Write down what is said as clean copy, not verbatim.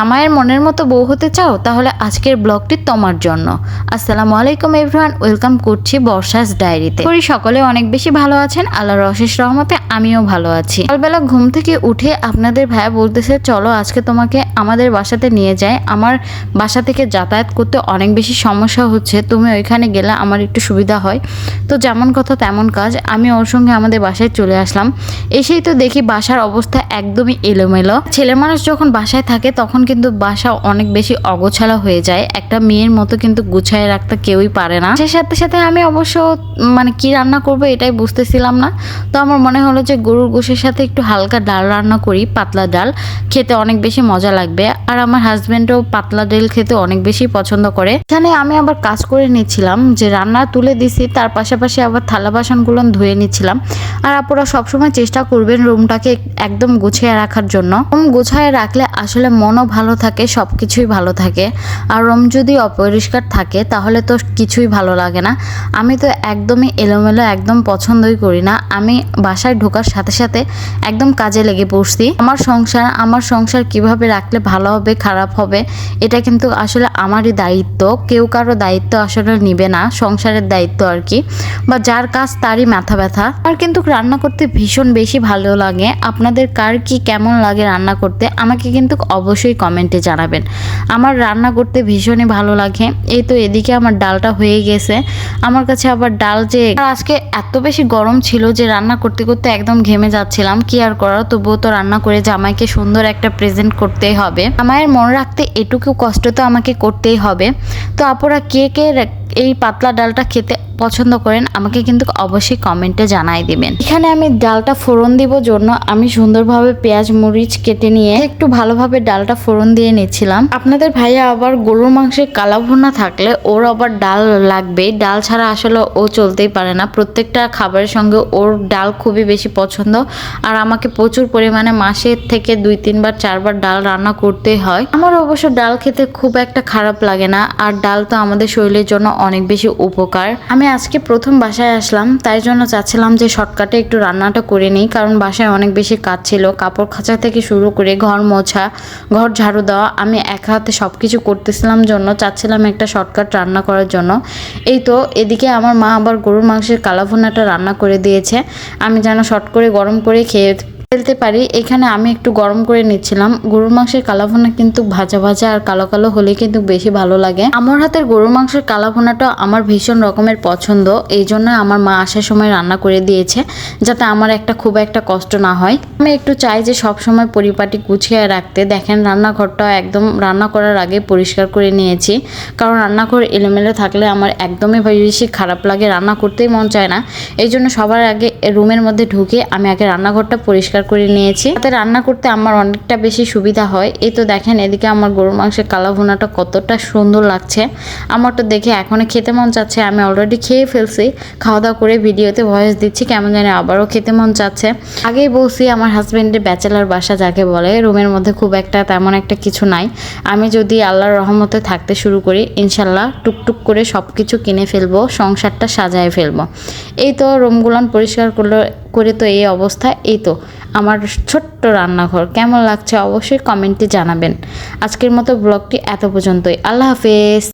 আমার মনের মতো বউ হতে চাও তাহলে আজকের ব্লগটি তোমার জন্য। আসসালামু আলাইকুম এভরিওয়ান, ওয়েলকাম করছি বর্ষাস ডায়েরিতে। করি সকলে অনেক বেশি ভালো আছেন, আল্লাহর অশেষ রহমতে আমিও ভালো আছি। সকালবেলা ঘুম থেকে উঠে আপনাদের ভাইয়া বলতেছে চলো আজকে তোমাকে আমাদের বাসাতে নিয়ে যাই, আমার বাসা থেকে যাতায়াত করতে অনেক বেশি সমস্যা হচ্ছে, তুমি ওইখানে গেলে আমার একটু সুবিধা হয়। তো যেমন কথা তেমন কাজ, আমি ওর সঙ্গে আমাদের বাসায় চলে আসলাম। এসেই তো দেখি বাসার অবস্থা একদমই এলোমেলো। ছেলে মানুষ যখন বাসায় থাকে তখন কিন্তু বাসা অনেক বেশি অগোছালো হয়ে যায়, একটা মেয়ের মতো কিন্তু গুছায় রাখতে কেউই পারে না। সে সাথে সাথে আমি অবশ্য কি রান্না করবো এটাই বুঝতেছিলাম না। তো আমার মনে হলো যে গরুর গোশের সাথে একটু হালকা ডাল রান্না করি, পাতলা ডাল খেতে অনেক বেশি মজা লাগবে। আর আমার হাজবেন্ডও পাতলা ডাল খেতে অনেক বেশি পছন্দ করে। এখানে আমি আবার কাজ করে নিচ্ছিলাম, যে রান্না তুলে দিছি তার পাশাপাশি আবার থালা বাসনগুলো ধুয়ে নিচ্ছিলাম। আর আপনারা সবসময় চেষ্টা করবেন রুমটাকে একদম গুছিয়ে রাখার জন্য। রুম গুছিয়ে রাখলে আসলে মনও ভালো থাকে, সব কিছুই ভালো থাকে। আর রুম যদি অপরিষ্কার থাকে তাহলে তো কিছুই ভালো লাগে না। আমি তো একদমই এলোমেলো একদম পছন্দই করি না। আমি বাসায় ঢোকার সাথে সাথে একদম কাজে লেগে পড়ছি। আমার সংসার কিভাবে রাখলে ভালো হবে খারাপ হবে এটা কিন্তু আসলে আমারই দায়িত্ব, কেউ কারো দায়িত্ব আসলে নিবে না, সংসারের দায়িত্ব আর কি, বা যার কাজ তারই মাথা ব্যথা। আর কিন্তু রান্না করতে ভীষণ বেশি ভালো লাগে। আপনাদের কার কি কেমন লাগে রান্না করতে আমাকে কিন্তু অবশ্যই কমেন্টে জানাবেন। আমার রান্না করতে ভীষণই ভালো লাগে। এই তো এদিকে আমার ডালটা হয়ে গেছে। আমার কাছে আবার ডাল যে আজকে এত বেশি গরম ছিল যে রান্না করতে করতে একদম ঘেমে যাচ্ছিলাম, কি আর করার, তবুও তো রান্না করে জামাইকে সুন্দর একটা প্রেজেন্ট করতেই হবে। জামাইয়ের মন রাখতে এটুকু কষ্ট তো আমাকে করতেই হবে। তো আপনারা কে কে এই পাতলা ডালটা খেতে পছন্দ করেন আমাকে কিন্তু অবশ্যই কমেন্টে জানাই দিবেন। এখানে আমি ডালটা ফোড়ন দিব জন্য আমি সুন্দরভাবে পেঁয়াজ মরিচ কেটে নিয়ে একটু ভালোভাবে ডালটা ফোড়ন দিয়ে নিচ্ছিলাম। আপনাদের ভাইয়া আবার গরুর মাংসের কালা ভুনা থাকলে ওর আবার ডাল লাগবে, ডাল ছাড়া আসলে ও চলতেই পারে না। প্রত্যেকটা খাবারের সঙ্গে ওর ডাল খুবই বেশি পছন্দ। আর আমাকে প্রচুর পরিমাণে মাসের থেকে 2-3 বার 4 বার ডাল রান্না করতেই হয়। আমার অবশ্য ডাল খেতে খুব একটা খারাপ লাগে না, আর ডাল তো আমাদের শরীরের জন্য অনেক বেশি উপকার। আমি আজকে প্রথম বাসায় আসলাম, তাই জন্য চাচ্ছিলাম যে শর্টকাটে একটু রান্নাটা করে নিই, কারণ বাসায় অনেক বেশি কাজ ছিল, কাপড় খাঁচা থেকে শুরু করে ঘর মোছা, ঘর ঝাড়ু দেওয়া, আমি এক হাতে সব কিছু করতেছিলাম জন্য চাচ্ছিলাম একটা শর্টকাট রান্না করার জন্য। এই তো এদিকে আমার মা আবার গরুর মাংসের কালা ভুনাটা রান্না করে দিয়েছে, আমি যেন শর্ট করে গরম করে খেয়ে ফেলতে পারি। এখানে আমি একটু গরম করে নিচ্ছিলাম। গরুর মাংসের কালা ভুনা কিন্তু ভাজা ভাজা আর কালো কালো হলে কিন্তু বেশি ভালো লাগে। আমার হাতের গরুর মাংসের কালা ভুনাটা আমার ভীষণ রকমের পছন্দ, এই জন্য আমার মা আসার সময় রান্না করে দিয়েছে যাতে আমার খুব একটা কষ্ট না হয়। আমি একটু চাই যে সব সময় পরিপাটি গুছিয়ে রাখতে। দেখেন রান্নাঘরটা একদম রান্না করার আগে পরিষ্কার করে নিয়েছি, কারণ রান্নাঘর এলোমেলো থাকলে আমার একদমই বেশি খারাপ লাগে, রান্না করতেই মন চায় না। এই জন্য সবার আগে রুমের মধ্যে ঢুকে আমি আগে রান্নাঘরটা পরিষ্কার করে নিয়েছি, তাতে রান্না করতে আমার অনেকটা বেশি সুবিধা হয়। এই তো দেখেন এদিকে আমার গরুর মাংসের কালা ভুনাটা কতটা সুন্দর লাগছে, আমার তো দেখে এখনই খেতে মন চাচ্ছে। আমি অলরেডি খেয়ে ফেলছি, খাওয়া দাওয়া করে ভিডিওতে ভয়েস দিচ্ছি, কেমন জানি আবারও খেতে মন চাচ্ছে। আগেই বলছি আমার হাজবেন্ডের ব্যাচেলার বাসা যাকে বলে, রুমের মধ্যে খুব একটা তেমন একটা কিছু নাই। আমি যদি আল্লাহর রহমতে থাকতে শুরু করি ইনশাল্লাহ টুকটুক করে সব কিছু কিনে ফেলবো, সংসারটা সাজায় ফেলবো। এই তো রুমগুলান পরিষ্কার করে তো এই অবস্থা। এই তো আমার ছোট্ট রান্নাঘর কেমন লাগছে অবশ্যই কমেন্টে জানাবেন। আজকের মতো ব্লগটি এত পর্যন্তই। আল্লাহ হাফেজ।